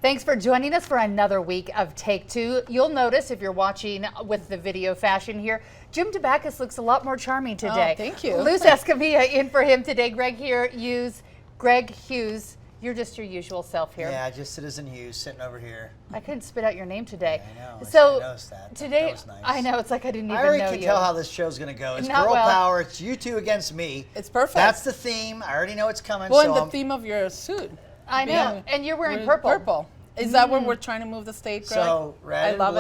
Thanks for joining us for another week of Take Two. You'll notice if you're watching with the video fashion here, Jim Tabakis looks a lot more charming today. Oh, thank you. Luz Escamilla in for him today. Greg Hughes. You're just your usual self here. Yeah, just Citizen Hughes sitting over here. I couldn't spit out your name today. Yeah, I know. So I noticed that. today, That was nice. I know, it's like I didn't even I already know can you. tell how this show's going to go. It's Not girl well. power. It's you two against me. It's perfect. That's the theme. I already know it's coming. Well, so and the theme of your suit. I know, and you're wearing We're purple. Purple. Is that where we're trying to move the state, Greg? So red I love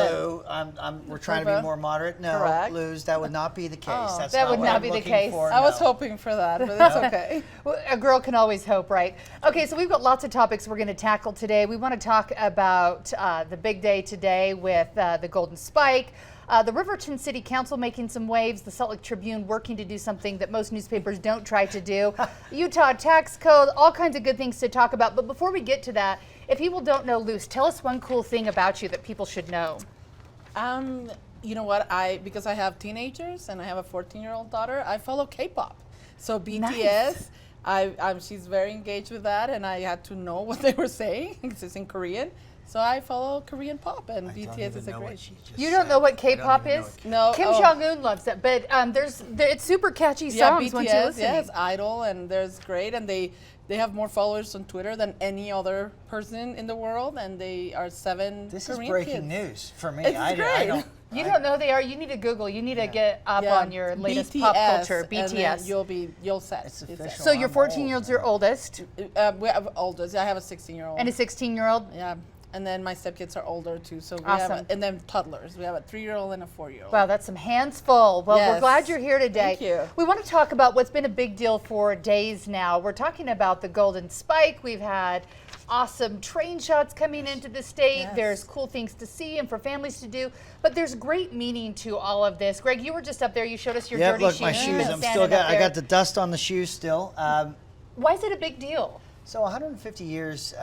and blue. We're trying to be Purple. more moderate. No, Correct. Luz, that would not be the case. Oh. That's That would what not I'm be the looking case. for, I was no. hoping for that, but it's okay. Well, a girl can always hope, right? Okay, so we've got lots of topics we're going to tackle today. We want to talk about the big day today with the Golden Spike, the Riverton City Council making some waves, the Salt Lake Tribune working to do something that most newspapers don't try to do, Utah tax code, all kinds of good things to talk about. But before we get to that, if people don't know Luz, tell us one cool thing about you that people should know. You know what? Because I have teenagers and I have a 14-year-old daughter, I follow K-pop. So BTS, Nice. she's very engaged with that, and I had to know what they were saying because it's in Korean. So I follow Korean pop, and I don't BTS even is a know what great. she just You don't said. know what I don't K-pop even know is? what No. Kim oh. Jong-un loves it, but it's super catchy Yeah, songs once you BTS, listen. yes, Idol, and there's great, and they have more followers on Twitter than any other person in the world, and they are 7 This Korean is breaking kids. news for me. It's I great. don't. You don't know they are. You need to Google. You need to get up Yeah, on your latest BTS, pop culture. and then BTS. you'll set. It's It's official. So your I'm 14-year-old's your old. oldest, we have oldest. I have a 16-year-old. and a 16-year-old. Yeah, and then my stepkids are older too. So we Awesome. have, and then toddlers. We have a 3-year-old and a 4-year-old. Wow, that's some hands full. Well, we're Yes. glad you're here today. Thank you. We want to talk about what's been a big deal for days now. We're talking about the Golden Spike. We've had awesome train shots coming into the state. Yes. There's cool things to see and for families to do, but there's great meaning to all of this. Greg, you were just up there. You showed us your Yeah, dirty look, shoes. my You've shoes. been I'm standing still up got. I there. got the dust on the shoes still. Why is it a big deal? So 150 years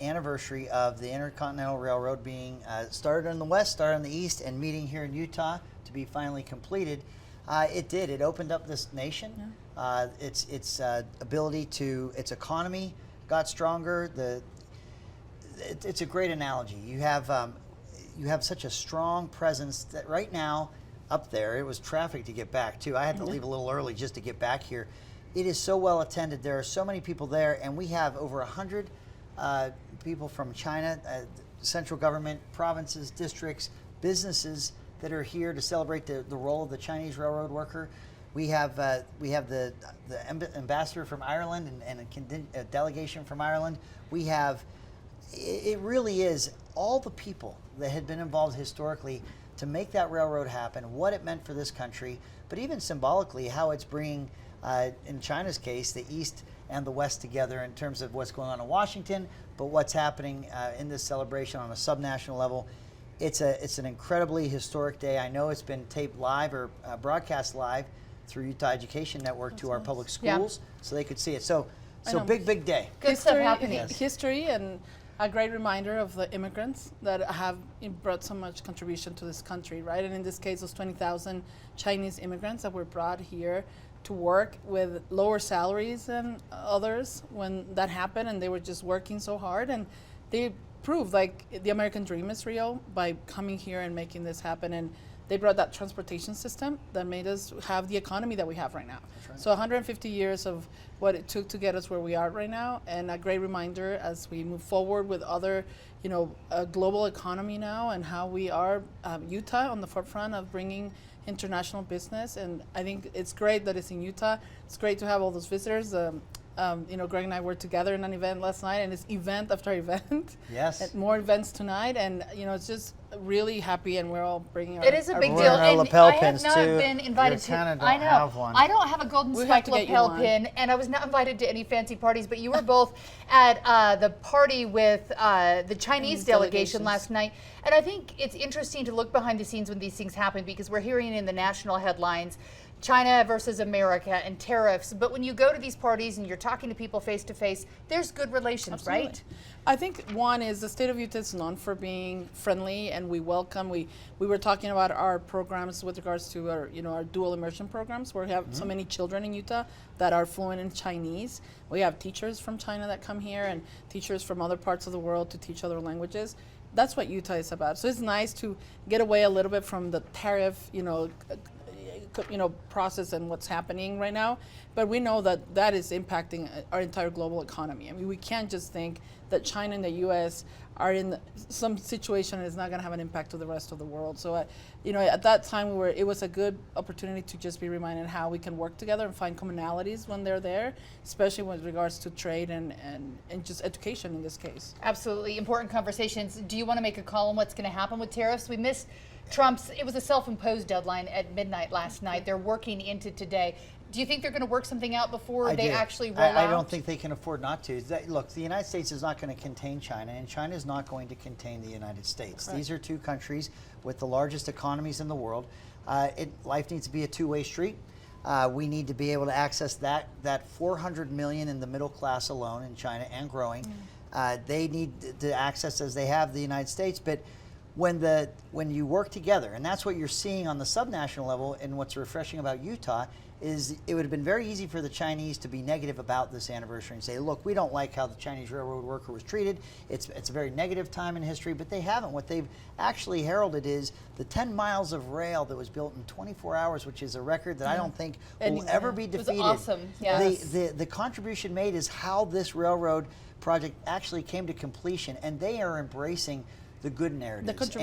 anniversary of the Intercontinental Railroad being started in the west, started in the east, and meeting here in Utah to be finally completed. It did. It opened up this nation. Yeah. Its ability to, its economy got stronger. It's a great analogy. You have such a strong presence that right now up there, it was traffic to get back too. I had to leave a little early just to get back here. It is so well attended. There are so many people there, and we have over 100 people from China, central government, provinces, districts, businesses that are here to celebrate the role of the Chinese railroad worker. We have the ambassador from Ireland and a delegation from Ireland. We have, it really is all the people that had been involved historically to make that railroad happen, what it meant for this country, but even symbolically how it's bringing, in China's case, the East and the West together in terms of what's going on in Washington, but what's happening in this celebration on a subnational level. It's an incredibly historic day. I know it's been taped live or broadcast live through Utah Education Network to our public schools, so they could see it. So big day. Good stuff happening. Yes. History and a great reminder of the immigrants that have brought so much contribution to this country, right? And in this case, those 20,000 Chinese immigrants that were brought here to work with lower salaries than others when that happened, and they were just working so hard, and they proved like the American dream is real by coming here and making this happen. And they brought that transportation system that made us have the economy that we have right now. That's right. So 150 years of what it took to get us where we are right now, and a great reminder as we move forward with other, a global economy now, and how we are Utah on the forefront of bringing international business. And I think it's great that it's in Utah. It's great to have all those visitors. Greg and I were together in an event last night, and it's event after event. Yes. And more events tonight, and it's just really happy, and we're all bringing our. It is a big We're deal, wearing our and lapel I have pins, not too. been invited You to. kinda don't I know. have one. I don't have a Golden We have Spike to get you lapel one. pin, and I was not invited to any fancy parties. But you were both at the party with the Chinese delegation delegations. last night, and I think it's interesting to look behind the scenes when these things happen, because we're hearing in the national headlines China versus America and tariffs, but when you go to these parties and you're talking to people face to face, there's good relations, Absolutely. right? I think one is the state of Utah is known for being friendly, and we welcome. We were talking about our programs with regards to our our dual immersion programs, where we have so many children in Utah that are fluent in Chinese. We have teachers from China that come here and teachers from other parts of the world to teach other languages. That's what Utah is about. So it's nice to get away a little bit from the tariff, process and what's happening right now, but we know that that is impacting our entire global economy. I mean, we can't just think that China and the U.S. are in some situation and it's not going to have an impact to the rest of the world. So, at that time, it was a good opportunity to just be reminded how we can work together and find commonalities when they're there, especially with regards to trade and just education in this case. Absolutely. Important conversations. Do you want to make a call on what's going to happen with tariffs? We missed it was a self-imposed deadline at midnight last night. They're working into today. Do you think they're going to work something out before they actually roll out? I don't think they can afford not to. Look, the United States is not going to contain China, and China is not going to contain the United States. Right. These are two countries with the largest economies in the world. Life needs to be a two-way street. We need to be able to access that 400 million in the middle class alone in China and growing. They need to access as they have the United States, but when you work together, and that's what you're seeing on the subnational level, and what's refreshing about Utah is it would have been very easy for the Chinese to be negative about this anniversary and say, look, we don't like how the Chinese railroad worker was treated. It's a very negative time in history, but they haven't. What they've actually heralded is the 10 miles of rail that was built in 24 hours, which is a record that I don't think will ever be defeated. It was awesome. Yes. The contribution made is how this railroad project actually came to completion, and they are embracing the good narratives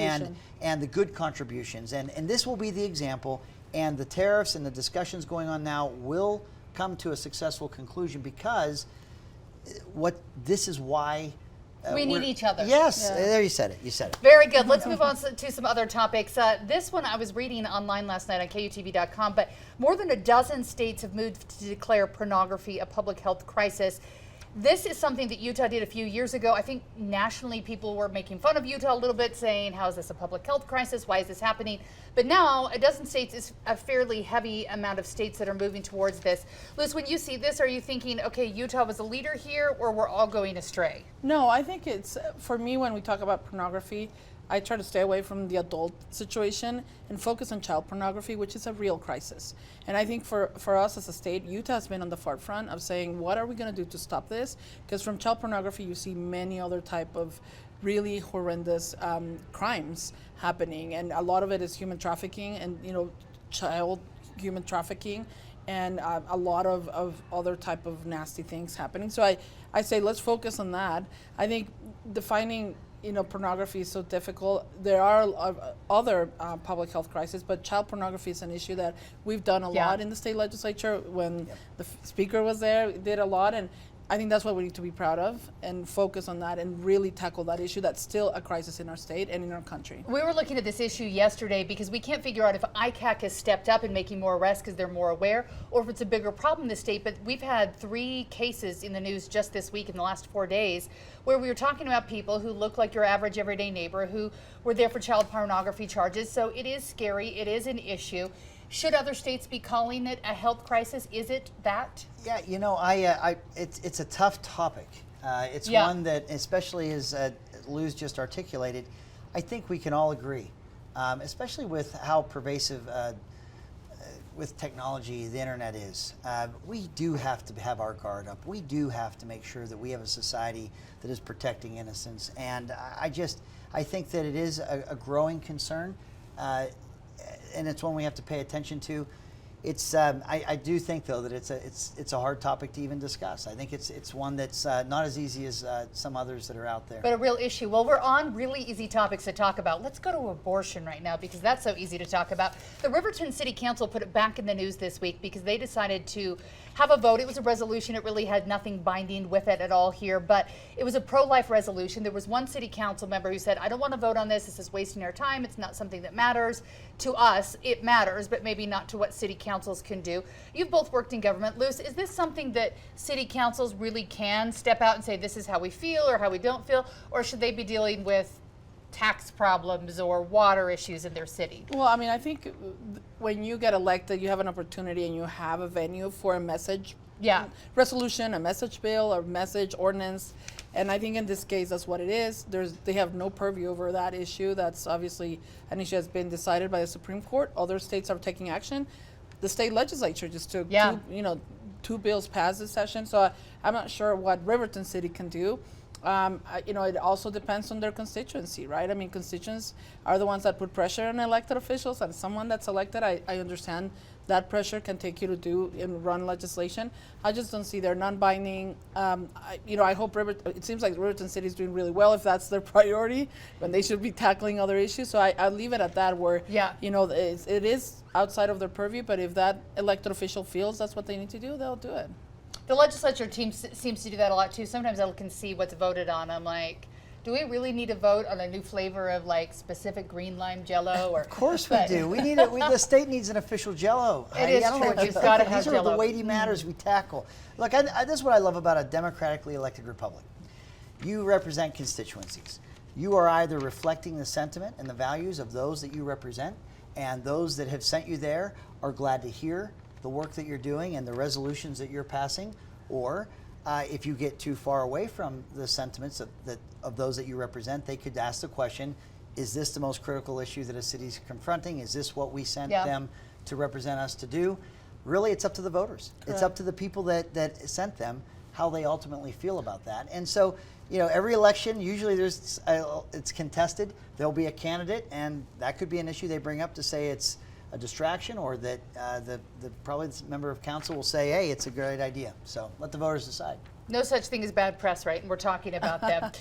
and the good contributions, and this will be the example. And the tariffs and the discussions going on now will come to a successful conclusion, because this is why we need each other. Yes, there you said it. You said it. Very good. Let's move on to some other topics. This one I was reading online last night on KUTV.com, but more than a dozen states have moved to declare pornography a public health crisis. This is something that Utah did a few years ago. I think nationally people were making fun of Utah a little bit, saying, how is this a public health crisis? Why is this happening? But now a dozen states is a fairly heavy amount of states that are moving towards this. Luz, when you see this, are you thinking, okay, Utah was a leader here, or we're all going astray? No, I think it's, for me, when we talk about pornography, I try to stay away from the adult situation and focus on child pornography, which is a real crisis. And I think for us as a state, Utah has been on the forefront of saying, what are we going to do to stop this? Because from child pornography, you see many other type of really horrendous crimes happening. And a lot of it is human trafficking and, child human trafficking, and a lot of other type of nasty things happening. So I say, let's focus on that. I think defining pornography is so difficult. There are other public health crises, but child pornography is an issue that we've done a lot in the state legislature. When the speaker was there, did a lot, and I think that's what we need to be proud of and focus on that and really tackle that issue that's still a crisis in our state and in our country. We were looking at this issue yesterday because we can't figure out if ICAC has stepped up in making more arrests because they're more aware, or if it's a bigger problem in the state. But we've had 3 cases in the news just this week in the last 4 days where we were talking about people who look like your average everyday neighbor who were there for child pornography charges. So it is scary. It is an issue. Should other states be calling it a health crisis? Is it that? Yeah, it's a tough topic. It's one that, especially as Luz just articulated, I think we can all agree, especially with how pervasive with technology the internet is. We do have to have our guard up. We do have to make sure that we have a society that is protecting innocence. And I think that it is a growing concern. And it's one we have to pay attention to. I do think, though, that it's a hard topic to even discuss. I think it's one that's not as easy as some others that are out there. But a real issue. Well, we're on really easy topics to talk about. Let's go to abortion right now because that's so easy to talk about. The Riverton City Council put it back in the news this week because they decided to have a vote. It was a resolution. It really had nothing binding with it at all here, but it was a pro-life resolution. There was one city council member who said, I don't want to vote on this. This is wasting our time. It's not something that matters. To us, it matters, but maybe not to what city councils can do. You've both worked in government. Luz, is this something that city councils really can step out and say, this is how we feel or how we don't feel, or should they be dealing with tax problems or water issues in their city. Well, I mean, I think when you get elected, you have an opportunity and you have a venue for a message resolution, a message bill, or message ordinance. And I think in this case, that's what it is. They have no purview over that issue. That's obviously an issue that's been decided by the Supreme Court. Other states are taking action. The state legislature just took two bills past this session. So I'm not sure what Riverton City can do. It also depends on their constituency, right? I mean, constituents are the ones that put pressure on elected officials, and someone that's elected, I understand that pressure can take you to do and run legislation. I just don't see they're non-binding. I hope it seems like Riverton City is doing really well if that's their priority, when they should be tackling other issues. So I'll leave it at that, where it is outside of their purview, but if that elected official feels that's what they need to do, they'll do it. The legislature team seems to do that a lot too. Sometimes I can see what's voted on. I'm like, do we really need to vote on a new flavor of like specific green lime Jello? Or of course we do. We need it. The state needs an official Jello. It is true. You've got to have These are Jello. the weighty matters we tackle. Look, this is what I love about a democratically elected republic. You represent constituencies. You are either reflecting the sentiment and the values of those that you represent, and those that have sent you there are glad to hear the work that you're doing and the resolutions that you're passing, or if you get too far away from the sentiments of those that you represent, they could ask the question, is this the most critical issue that a city's confronting? Is this what we sent them to represent us to do? Really, it's up to the voters. Correct. It's up to the people that sent them, how they ultimately feel about that. And so, every election, usually it's contested. There'll be a candidate, and that could be an issue they bring up to say it's a distraction, or that probably the member of council will say, hey, it's a great idea. So let the voters decide. No such thing as bad press, right? And we're talking about them.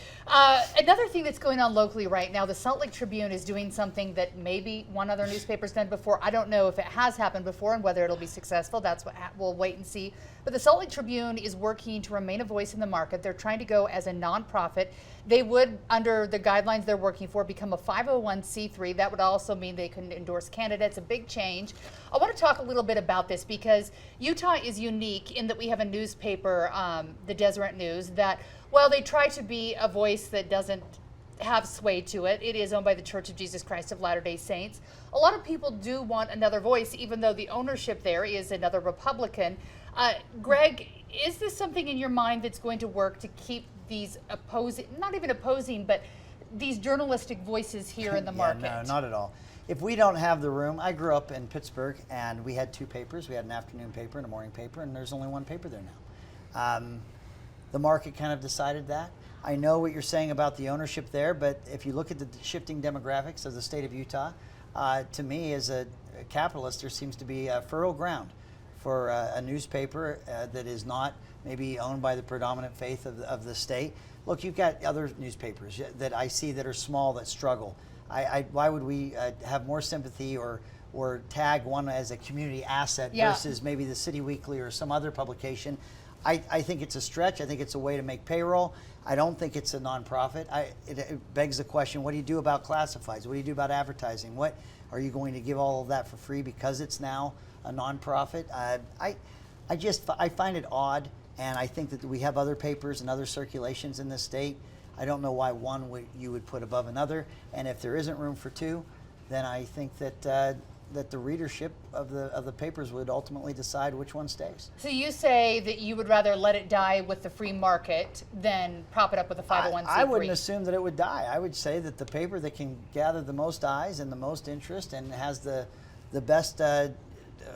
Another thing that's going on locally right now, the Salt Lake Tribune is doing something that maybe one other newspaper's done before. I don't know if it has happened before and whether it'll be successful. That's what we'll wait and see. But the Salt Lake Tribune is working to remain a voice in the market. They're trying to go as a nonprofit. They would, under the guidelines they're working for, become a 501c3. That would also mean they couldn't endorse candidates, a big change. I want to talk a little bit about this because Utah is unique in that we have a newspaper, the Deseret News, that while they try to be a voice that doesn't have sway to it, it is owned by the Church of Jesus Christ of Latter-day Saints. A lot of people do want another voice, even though the ownership there is another Republican. Greg, is this something in your mind that's going to work to keep these not even opposing, but these journalistic voices here in the market? No, not at all. If we don't have the room, I grew up in Pittsburgh, and we had two papers. We had an afternoon paper and a morning paper, and there's only one paper there now. The market kind of decided that. I know what you're saying about the ownership there, but if you look at the shifting demographics of the state of Utah, to me, as a capitalist, there seems to be fertile ground for a newspaper that is not maybe owned by the predominant faith of the state. Look, you've got other newspapers that I see that are small that struggle. Why would we have more sympathy or tag one as a community asset versus maybe the City Weekly or some other publication? I think it's a stretch. I think it's a way to make payroll. I don't think it's a nonprofit. It begs the question, what do you do about classifieds? What do you do about advertising? What are you going to give all of that for free because it's now a nonprofit? I find it odd, and I think that we have other papers and other circulations in this state. I don't know why one you would put above another, and if there isn't room for two, then I think that the readership of the papers would ultimately decide which one stays. So you say that you would rather let it die with the free market than prop it up with a 501c3? I wouldn't assume that it would die. I would say that the paper that can gather the most eyes and the most interest and has the best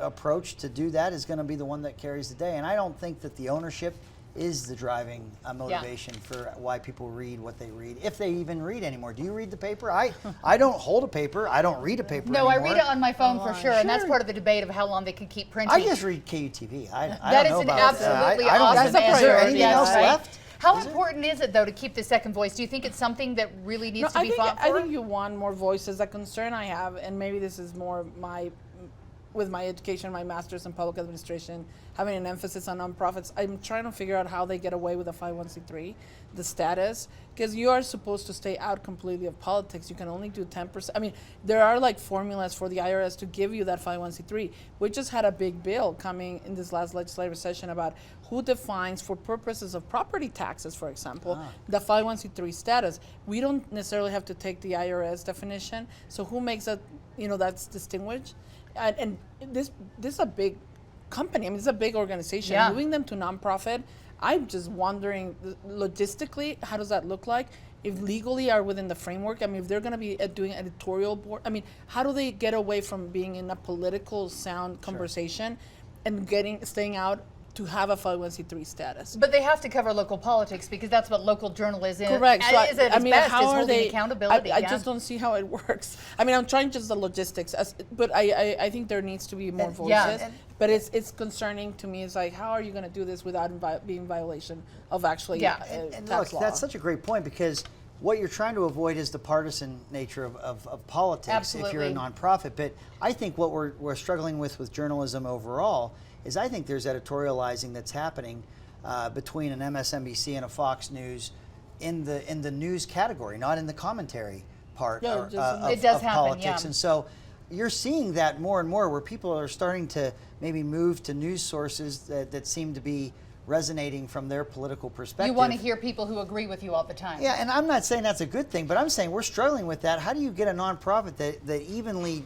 approach to do that is going to be the one that carries the day. And I don't think that the ownership is the driving motivation for why people read what they read, if they even read anymore. Do you read the paper? I don't hold a paper. I don't read a paper No, anymore. I read it on my phone for sure, and that's part of the debate of how long they can keep printing. I just read KUTV. I that don't know is an about absolutely I don't awesome know. Is there answer. anything Yes, else right? left? How important is it, though, to keep the second voice? Do you think it's something that really needs to be fought for? I think you want more voices. The concern I have, and maybe this is more with my education, my master's in public administration, having an emphasis on nonprofits, I'm trying to figure out how they get away with a 501c3, the status, because you are supposed to stay out completely of politics. You can only do 10%. I mean, there are like formulas for the IRS to give you that 501c3. We just had a big bill coming in this last legislative session about who defines, for purposes of property taxes, for example, the 501c3 status. We don't necessarily have to take the IRS definition. So who makes that, that's distinguished? And this is a big company. I mean, it's a big organization. Yeah. Moving them to nonprofit, I'm just wondering logistically, how does that look like? If legally are within the framework, I mean, if they're going to be doing editorial board, I mean, how do they get away from being in a political sound conversation and staying out to have a 501c3 status? But they have to cover local politics because that's what local journalism Correct. So is at its best, how is are holding they accountability. I just don't see how it works. I mean, I'm trying just the logistics, but I think there needs to be more voices. Yeah. But it's concerning to me. It's like, how are you going to do this without being in violation of actually And tax look, law? that's such a great point, because what you're trying to avoid is the partisan nature of politics if you're a Absolutely. nonprofit. But I think what we're struggling with journalism overall is I think there's editorializing that's happening between an MSNBC and a Fox News in the news category, not in the commentary part Yeah, of It does of happen, politics. yeah. And so you're seeing that more and more, where people are starting to maybe move to news sources that seem to be resonating from their political perspective. You want to hear people who agree with you all the time. Yeah, and I'm not saying that's a good thing, but I'm saying we're struggling with that. How do you get a nonprofit that evenly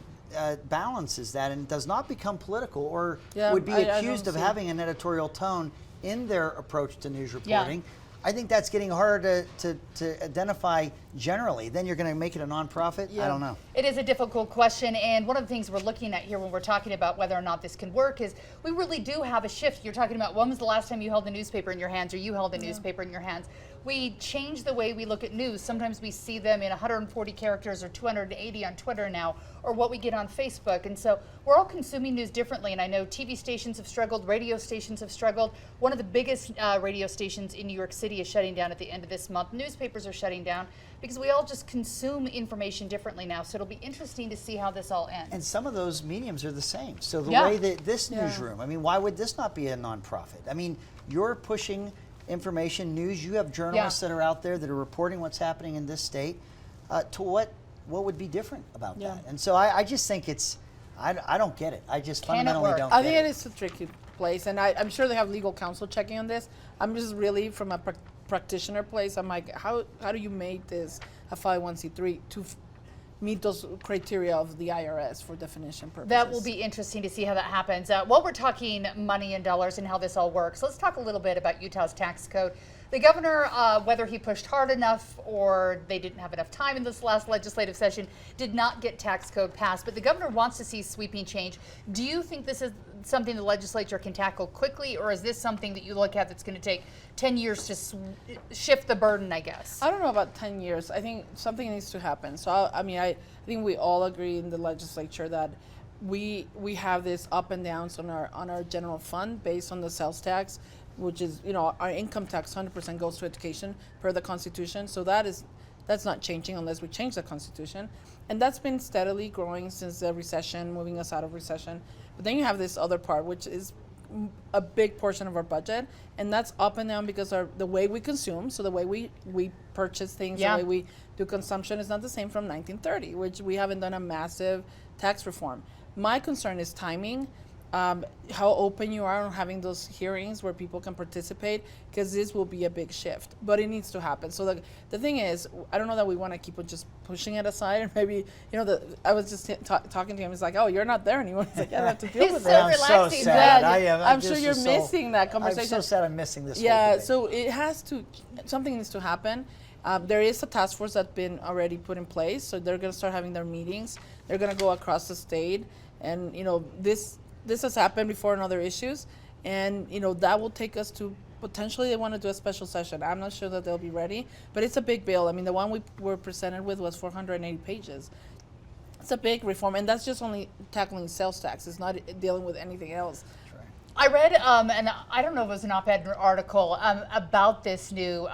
balances that and does not become political or would be accused of having an editorial tone in their approach to news reporting? I think that's getting harder to identify generally. Then you're going to make it a nonprofit? I don't know. It is a difficult question, and one of the things we're looking at here when we're talking about whether or not this can work is we really do have a shift. You're talking about when was the last time you held a newspaper in your hands, or you held a newspaper in your hands. We change the way we look at news. Sometimes we see them in 140 characters or 280 on Twitter now, or what we get on Facebook. And so we're all consuming news differently. And I know TV stations have struggled, radio stations have struggled. One of the biggest radio stations in New York City is shutting down at the end of this month. Newspapers are shutting down because we all just consume information differently now. So it'll be interesting to see how this all ends. And some of those mediums are the same. So the Yeah. way that this newsroom, I mean, why would this not be a nonprofit? I mean, you're pushing information, news. You have journalists that are out there that are reporting what's happening in this state. To what would be different about that? And so I just think I don't get it. I just fundamentally work? don't get I think it. it is a tricky place, and I'm sure they have legal counsel checking on this. I'm just really from a practitioner place. I'm like, how do you make this a 501c3 to meet those criteria of the IRS for definition purposes? That will be interesting to see how that happens. While we're talking money and dollars and how this all works, let's talk a little bit about Utah's tax code. The governor, whether he pushed hard enough or they didn't have enough time in this last legislative session, did not get tax code passed. But the governor wants to see sweeping change. Do you think this is something the legislature can tackle quickly, or is this something that you look at that's going to take 10 years to shift the burden, I guess? I don't know about 10 years. I think something needs to happen. So, I think we all agree in the legislature that we have this up and downs on our general fund based on the sales tax, which is, our income tax 100% goes to education per the Constitution. So that's not changing unless we change the Constitution. And that's been steadily growing since the recession, moving us out of recession. But then you have this other part, which is a big portion of our budget, and that's up and down because the way we consume, so the way we purchase things, the way we do consumption is not the same from 1930, which we haven't done a massive tax reform. My concern is timing, how open you are on having those hearings where people can participate, because this will be a big shift, but it needs to happen. So the thing is, I don't know that we want to keep on just pushing it aside, and maybe, I was just talking to him, he's like, oh, you're not there anymore. He's like, I have to deal with so that. I'm relaxing. so sad. Yeah, I am. I'm sure you're missing that conversation. I'm so sad I'm missing this. Yeah, whole debate. so something needs to happen. There is a task force that's been already put in place, so they're going to start having their meetings. They're going to go across the state, and this has happened before in other issues, and that will take us to potentially they want to do a special session. I'm not sure that they'll be ready, but it's a big bill. I mean, the one we were presented with was 480 pages. It's a big reform, and that's just only tackling sales tax. It's not dealing with anything else. I read, and I don't know if it was an op-ed or article about this new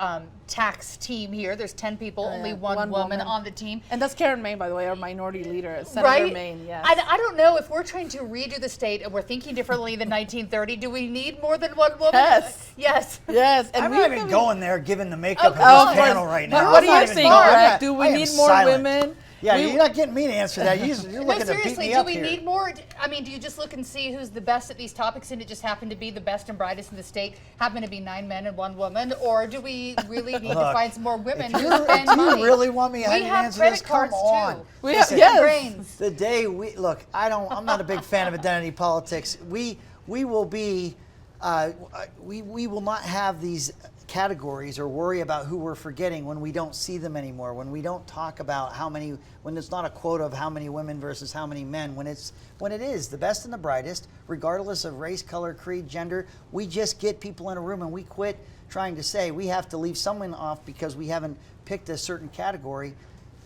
tax team here. There's 10 people, only one woman on the team. And that's Karen Maine, by the way, our minority leader, Senator Right? Maine. Yes. I don't know if we're trying to redo the state and we're thinking differently than 1930. Do we need more than one woman? Yes. Yes. Yes. And I'm we've not even been- going there, given the makeup come of on. this panel right But now. what I'm are not you even saying, going. Greg? Do we I am need more silent. women? Yeah, We- you're not getting me to answer that. You're No, looking to beat seriously, me do up we here. need more? I mean, do you just look and see who's the best at these topics and it just happened to be the best and brightest in the state, happen to be 9 men and 1 woman? Or do we really need to Look, find some more women If who you spend money? really want me to We have answer credit this, come cards on. too. We have- Listen, yes. Brains. The day we look, I'm not a big fan of identity politics. We will be, we will not have these categories or worry about who we're forgetting when we don't see them anymore. When we don't talk about when it's not a quota of how many women versus how many men. When it is the best and the brightest, regardless of race, color, creed, gender. We just get people in a room and we quit trying to say we have to leave someone off because we haven't picked a certain category.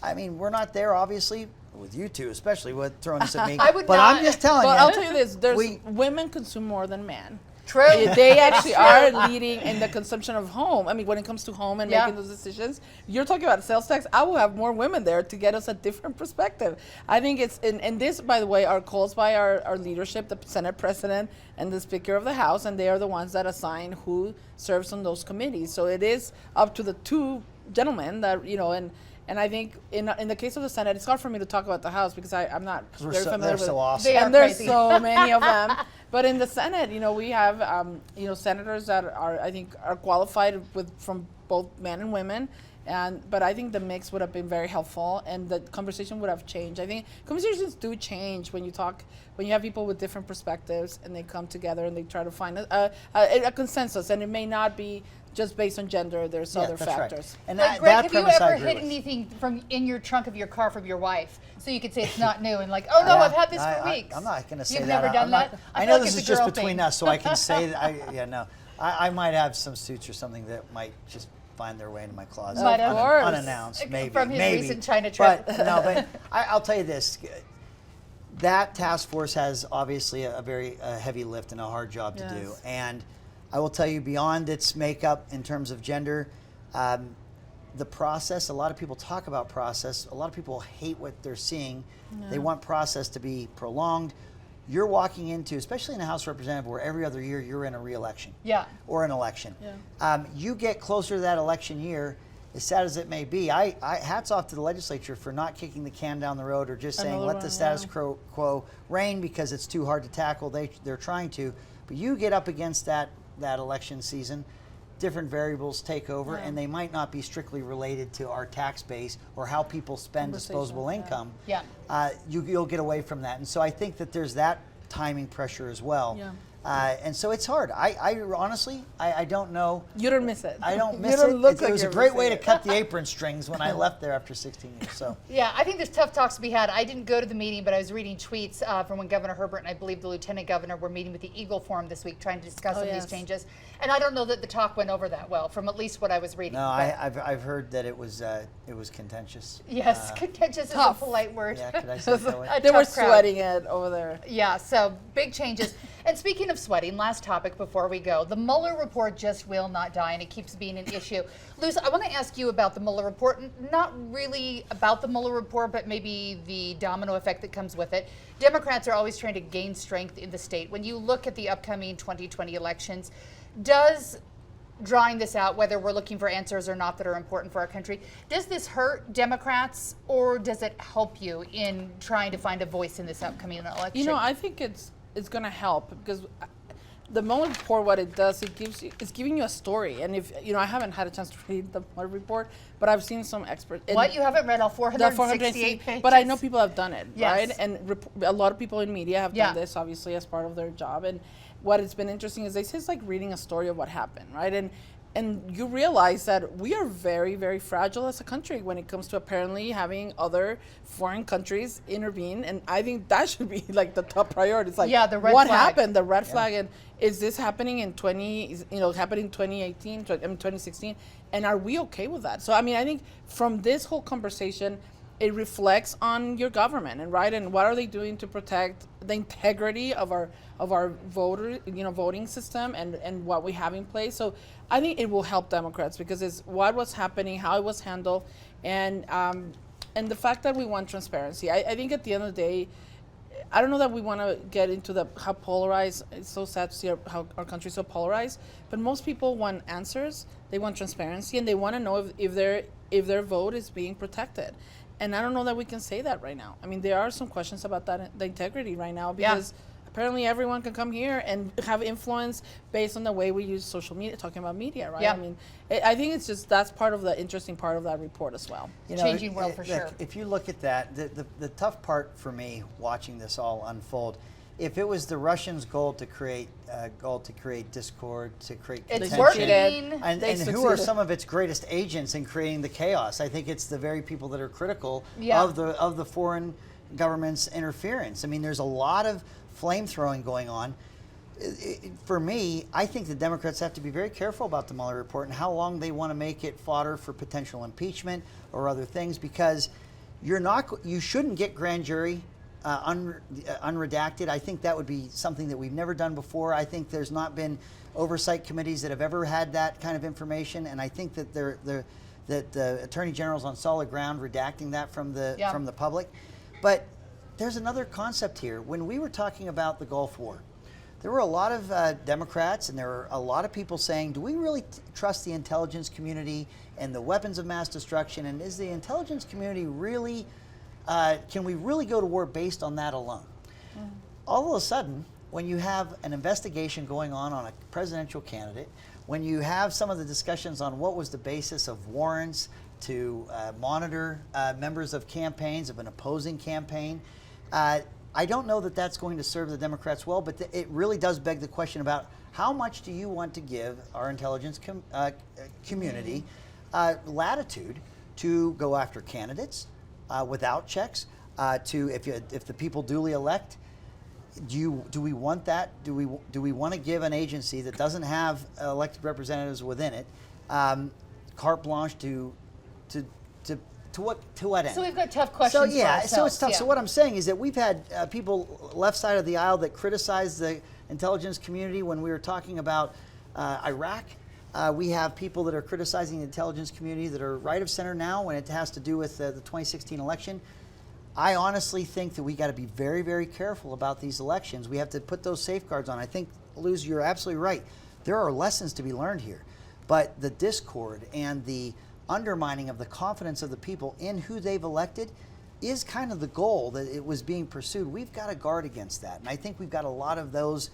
I mean, we're not there, obviously, with you two, especially with throwing this at me. I would but not- I'm just telling But you. I'll tell you this: we- women consume more than men. True. They actually are leading in the consumption of home. I mean, when it comes to home and Yeah. making those decisions, you're talking about sales tax. I will have more women there to get us a different perspective. I think it's, and this, by the way, are calls by our leadership, the Senate President and the Speaker of the House, and they are the ones that assign who serves on those committees. So it is up to the two gentlemen that, and I think in the case of the Senate, it's hard for me to talk about the House because I'm not very familiar they're with so it. awesome. They are And there's crazy. so many of them. But in the Senate, we have senators that I think are qualified from both men and women. But I think the mix would have been very helpful, and the conversation would have changed. I think conversations do change when you have people with different perspectives and they come together and they try to find a consensus. And it may not be just based on gender. There's other that's right. factors. And Like, that, Greg, that have you premise I ever agree hid with. anything in your trunk of your car from your wife? So you could say it's not new and like, oh no, Yeah, I've had this for weeks. I'm not going to say You've that. never done I'm not- that? I feel know like this it's is a just girl between thing. us, so I can say that. No. I might have some suits or something that might just find their way into my closet Might have. Of course. unannounced, maybe. From his maybe. recent China trip. But I'll tell you this. That task force has obviously a very heavy lift and a hard job to do. Yes. And I will tell you, beyond its makeup in terms of gender, the process, a lot of people talk about process. A lot of people hate what they're seeing. Yeah. They want process to be prolonged. You're walking into, especially in a House Representative where every other year you're in a re-election. Yeah. Or an election. Yeah. You get closer to that election year, as sad as it may be. I hats off to the legislature for not kicking the can down the road or just saying Another let the one, status yeah. quo reign because it's too hard to tackle. They're trying to, but you get up against that election season. Different variables take over, Yeah. and they might not be strictly related to our tax base or how people spend Conversation, disposable yeah. income. Yeah. You'll get away from that, and so I think that there's that timing pressure as well. Yeah. And so it's hard. I honestly, I don't know. You don't miss it. I don't You miss don't it. look It like was a you're great way to missing cut the apron strings when I left there after 16 years. So Yeah, I think there's tough talks to be had. I didn't go to the meeting, but I was reading tweets from when Governor Herbert and I believe the Lieutenant Governor were meeting with the Eagle Forum this week trying to discuss some of yes. these changes. And I don't know that the talk went over that well, from at least what I was reading. no, But I've heard that it was contentious. yes, contentious tough. is a polite word. Yeah, could I say it that way? A They were tough crowd. sweating it over there. Yeah, so big changes. And speaking of sweating, last topic before we go. The Mueller report just will not die, and it keeps being an issue. Luz, I want to ask you about the Mueller report. Not really about the Mueller report, but maybe the domino effect that comes with it. Democrats are always trying to gain strength in the state. When you look at the upcoming 2020 elections, does drawing this out, whether we're looking for answers or not that are important for our country, does this hurt Democrats or does it help you in trying to find a voice in this upcoming election? I think it's going to help because the Mueller report, what it does, it's giving you a story. And if I haven't had a chance to read the Mueller report, but I've seen some experts. What, you haven't read all The 468 pages? but I know people have done it, Yes. right? And a lot of people in media have Yeah. done this, obviously, as part of their job. And what has been interesting is it's like reading a story of what happened, right? And you realize that we are very, very fragile as a country when it comes to apparently having other foreign countries intervene. And I think that should be like the top priority. It's like, Yeah, the red what flag. happened? The red flag. And is this happening in 2018, 2016? And are we okay with that? So, I mean, I think from this whole conversation, it reflects on your government, and right, and what are they doing to protect the integrity of our voter, voting system and what we have in place. So I think it will help Democrats because it's what was happening, how it was handled, and the fact that we want transparency. I think at the end of the day, I don't know that we want to get into how polarized. It's so sad to see how our country is so polarized. But most people want answers. They want transparency, and they want to know if their vote is being protected. And I don't know that we can say that right now. I mean, there are some questions about the integrity right now because apparently everyone can come here and have influence based on the way we use social media, talking about media, right? Yeah. I mean, I think it's just that's part of the interesting part of that report as well. Changing world for sure. If you look at that, the tough part for me watching this all unfold, if it was the Russians' goal to create discord, to create It's contention, working. and who are some of its greatest agents in creating the chaos? I think it's the very people that are critical of the foreign government's interference. I mean, there's a lot of flame throwing going on. For me, I think the Democrats have to be very careful about the Mueller report and how long they want to make it fodder for potential impeachment or other things, because you shouldn't get grand jury unredacted. I think that would be something that we've never done before. I think there's not been oversight committees that have ever had that kind of information, and I think that the Attorney General's on solid ground redacting that from the public. But there's another concept here. When we were talking about the Gulf War, there were a lot of Democrats and there were a lot of people saying, do we really trust the intelligence community and the weapons of mass destruction? And is the intelligence community really, can we really go to war based on that alone? Mm-hmm. All of a sudden, when you have an investigation going on a presidential candidate, when you have some of the discussions on what was the basis of warrants to monitor members of campaigns, of an opposing campaign, I don't know that that's going to serve the Democrats well, but it really does beg the question about how much do you want to give our intelligence community latitude to go after candidates without checks, if the people duly elect. Do we want that? Do we want to give an agency that doesn't have elected representatives within it carte blanche to what end? So we've got tough questions. So yeah, for so it's tough. Yeah. So what I'm saying is that we've had people left side of the aisle that criticized the intelligence community when we were talking about Iraq. We have people that are criticizing the intelligence community that are right of center now when it has to do with the 2016 election. I honestly think that we got to be very, very careful about these elections. We have to put those safeguards on. I think, Luz, you're absolutely right. There are lessons to be learned here. But the discord and the undermining of the confidence of the people in who they've elected is kind of the goal that it was being pursued. We've got to guard against that. And I think we've got a lot of those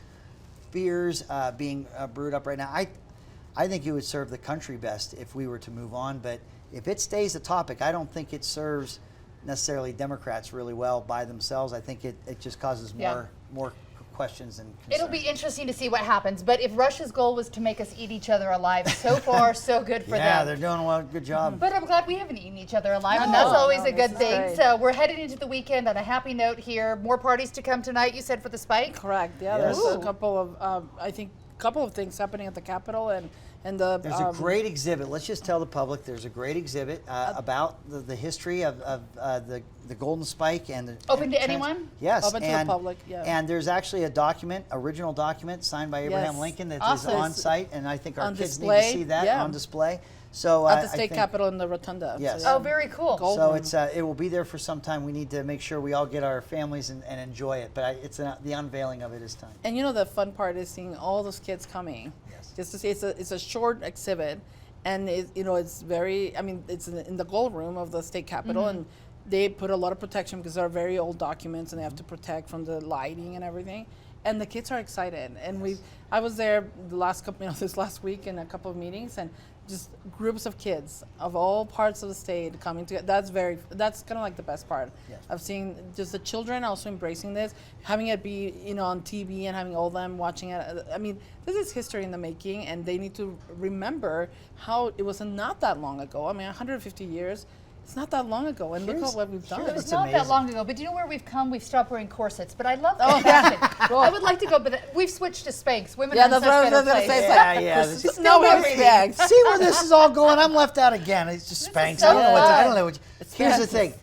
fears being brewed up right now. I think it would serve the country best if we were to move on. But if it stays a topic, I don't think it serves necessarily Democrats really well by themselves. I think it just causes more questions and concerns. It'll be interesting to see what happens. But if Russia's goal was to make us eat each other alive, so far, so good for them. Yeah, they're doing a good job. But I'm glad we haven't eaten each other alive, and that's always a good thing. Great. So we're headed into the weekend on a happy note here. More parties to come tonight, you said, for the Spike? Correct. Yeah, Yes. there's a couple of things happening at the Capitol and the. There's a great exhibit. Let's just tell the public there's a great exhibit about the history of the Golden Spike and the Open to anyone? Yes, Open to the public. Yeah. And there's actually a original document signed by Abraham Yes. Lincoln that Awesome. is on site, and I think our On kids display, need to see that yeah. on display. So at I the state think, capitol in the rotunda. Yes. So, Oh, very cool. Gold So room. it's it will be there for some time. We need to make sure we all get our families and enjoy it. But the unveiling of it is time. And the fun part is seeing all those kids coming. Yes. Just to see, it's a short exhibit, and it's very. I mean, it's in the gold room of the state capitol, and they put a lot of protection because they're very old documents, and they have to protect from the lighting and everything. And the kids are excited. And I was there this last week in a couple of meetings, and just groups of kids of all parts of the state coming together. That's kind of like the best part of seeing just the children also embracing this, having it be on TV and having all of them watching it. I mean, this is history in the making, and they need to remember how it was not that long ago. I mean, 150 years. It's not that long ago, and look at what we've done. It's It's not that amazing. long ago, but do you know where we've come? We've stopped wearing corsets, but I love that fashion. I would like to go, but we've switched to Spanx. Women are in that's such what I was better gonna say. place. It's Yeah, like, yeah. no respect. See where this is all going? I'm left out again. It's just Spanx. so I don't know. fun. I don't know. Here's the thing.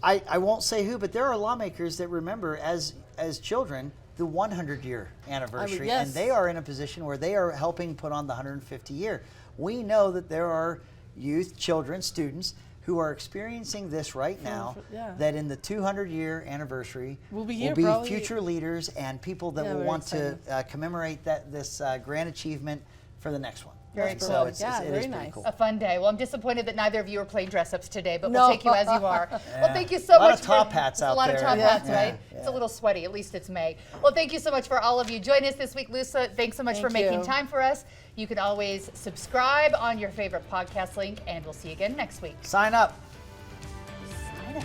I won't say who, but there are lawmakers that remember as children the 100-year anniversary, yes. and they are in a position where they are helping put on the 150-year. We know that there are youth, children, students who are experiencing this right now, yeah. that in the 200-year anniversary We'll be here will be probably. future leaders and people that Yeah, will very want to commemorate this grand achievement for the next one. Very Right? cool. So Yeah, it very is pretty nice. cool. A fun day. Well, I'm disappointed that neither of you are playing dress-ups today, but No. we'll take you as you are. Well, Yeah. thank you so A lot much. of top for, hats it's out a lot there. of top Yeah. hats, right? Yeah. It's a little sweaty. At least it's May. Well, thank you so much for all of you. Join us this week, Lusa. Thanks so much for Thank making you. time for us. You can always subscribe on your favorite podcast link, and we'll see you again next week. Sign up. Sign up.